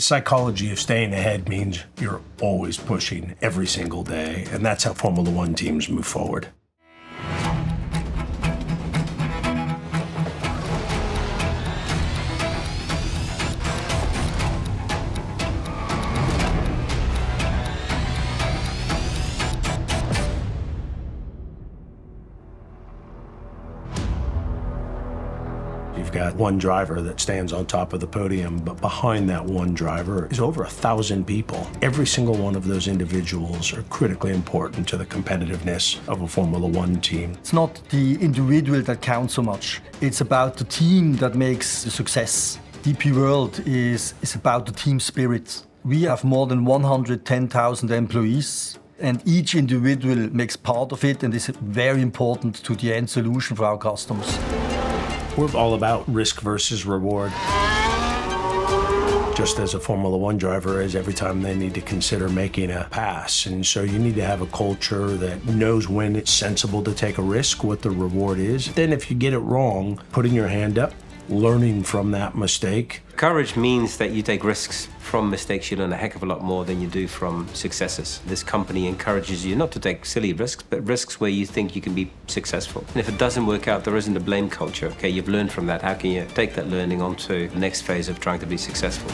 The psychology of staying ahead means you're always pushing every single day, and that's how Formula One teams move forward. You've got one driver that stands on top of the podium, but behind that one driver is over 1,000 people. Every single one of those individuals are critically important to the competitiveness of a Formula One team. It's not the individual that counts so much. It's about the team that makes the success. DP World is about the team spirit. We have more than 110,000 employees, and each individual makes part of it and is very important to the end solution for our customers. We're all about risk versus reward. Just as a Formula One driver is every time they need to consider making a pass. And so you need to have a culture that knows when it's sensible to take a risk, what the reward is. Then if you get it wrong, putting your hand up, learning from that mistake. Courage means that you take risks. From mistakes, you learn a heck of a lot more than you do from successes. This company encourages you not to take silly risks, but risks where you think you can be successful. And if it doesn't work out, there isn't a blame culture. Okay, you've learned from that. How can you take that learning onto the next phase of trying to be successful?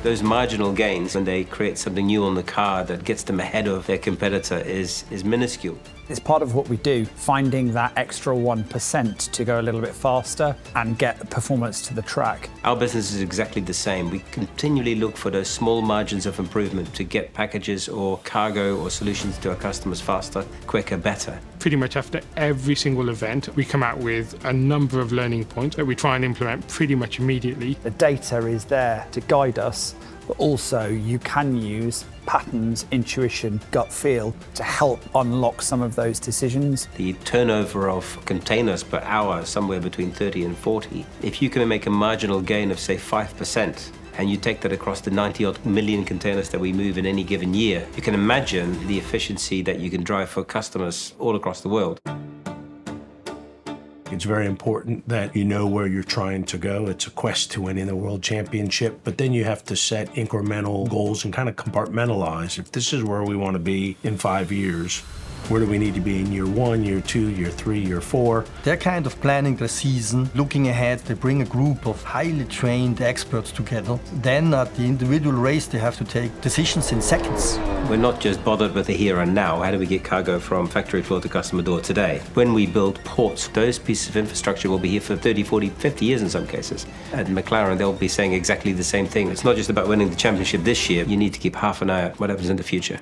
Those marginal gains, when they create something new on the car that gets them ahead of their competitor, is minuscule. It's part of what we do, finding that extra 1% to go a little bit faster and get the performance to the track. Our business is exactly the same. We continually look for those small margins of improvement to get packages or cargo or solutions to our customers faster, quicker, better. Pretty much after every single event, we come out with a number of learning points that we try and implement pretty much immediately. The data is there to guide us, but also you can use patterns, intuition, gut feel to help unlock some of those decisions. The turnover of containers per hour is somewhere between 30 and 40. If you can make a marginal gain of, say, 5%, and you take that across the 90-odd million containers that we move in any given year, you can imagine the efficiency that you can drive for customers all across the world. It's very important that you know where you're trying to go. It's a quest to winning the World Championship, but then you have to set incremental goals and kind of compartmentalize. If this is where we want to be in 5 years, where do we need to be in year 1, year 2, year 3, year 4? They're kind of planning the season, looking ahead. They bring a group of highly trained experts together. Then at the individual race, they have to take decisions in seconds. We're not just bothered with the here and now. How do we get cargo from factory floor to customer door today? When we build ports, those pieces of infrastructure will be here for 30, 40, 50 years in some cases. At McLaren, they'll be saying exactly the same thing. It's not just about winning the championship this year. You need to keep half an eye on what happens in the future.